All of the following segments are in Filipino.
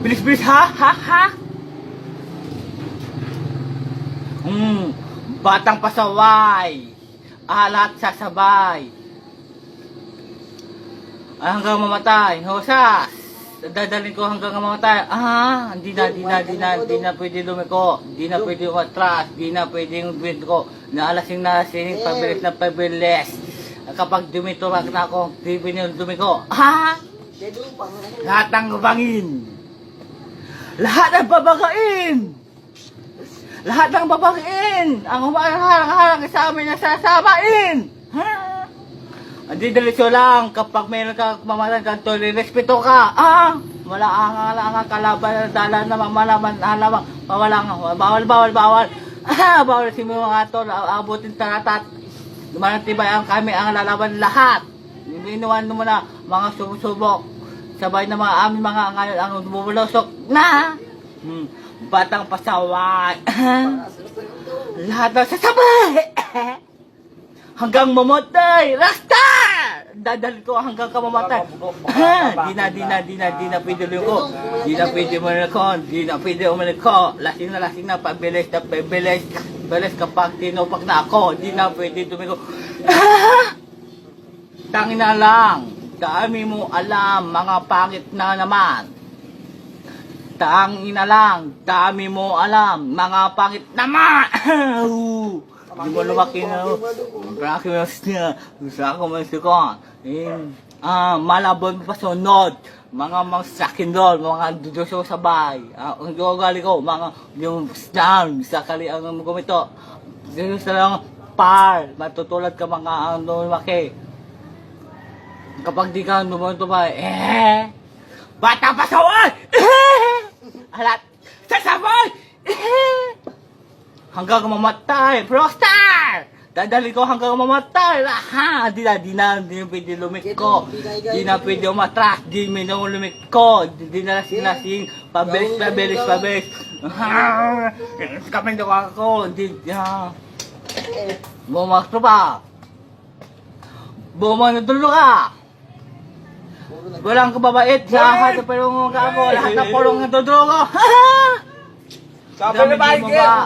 Bilis-bilis ha? Ha? Batang pasaway. Lahat sasabay. Hanggang mamatay. Hosas. Dadalhin ko hanggang mamatay. Hindi na pwede lumiko. Hindi na pwede umatras. Hindi na pwede yung buwit ko. Naalasing, pabilis na pabilis. Kapag dumito na ako, di dumiko. Lahat ng bangin. Lahat ng babagain. Lahat ng babagain. Ang humarang sa amin na sasabain. Hindi diretso lang. Kapag mayroon ka mamalan ka, respeto ka. Wala ang kalaban na dala na mamalaman. Bawal. Bawal si mga tol. Abutin taratat. Dumanatibay ang kami ang lalaban lahat. Inuwan mo na mga sumusubok. Sabay na mga amin mga ngayon ang bumulusok na. Batang pasaway. Lahat na sasabay. Hanggang mamatay. Rasta! Dadal ko hanggang ka mamatay. Di na pwede lumiko. Di na pwede umaliko. Lasing na pabilis. Bilis kapag tinupak na ako. Di na pwede lumiko. Tangin na lang. Dami mo alam, mga pangit na naman. Tangina lang, dami mo alam, mga pangit naman. Hindi mo lumaki na. Maraki mo siya. Gusto ako masikon. Malabon pa sunod. Mga sakin doon, mga dudoso sabay. Ang gagali ko, mga yung down, sakali ang gumito. Dito sa lang par, matutulad ka mga lumaki. Kapag di ka tumay, bata pasaway! Alat, sasabay! Hanggang mamatay, Frostar! Dadali ko hanggang mamatay! Di na pwede lumiko. Di na pwede umatras. Di na lumiko. Di na lasing. Pabilis. Kaming daw ako. Bumakto pa. Bumanatulo ka. Walang kababait sa lahat ng pulong ako. Lahat ng pulong natuturo ko. Sabi na ba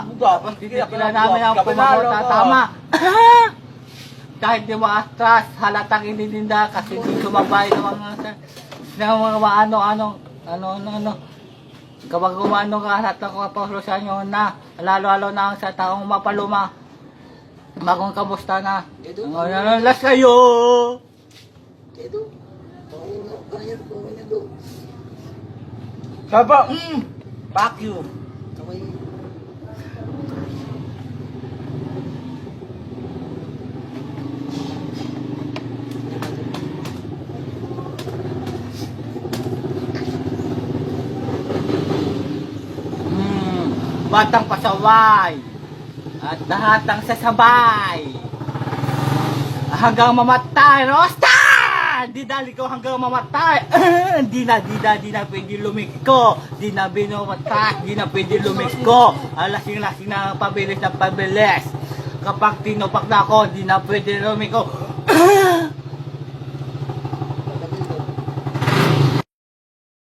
Tapos titila namin ang pumapunta tama. Kahit di mo atras, halatang inininda kasi di sumabay ng mga ano. Kapag umano ka, lahat ng kapaslusan nyo na, lalo na sa taong mapaluma. Bagong kamusta na. Las kayo! Saba, fuck you. Batang pasaway at lahat ng sasabay hanggang mamatay. Rosta! Didali ko hanggang mamatay. Di na pwede lumiko. Di na binumatay. Di na pwede lumiko. Lasing na pabilis. Kapag tinupak na ako, di na pwede lumiko.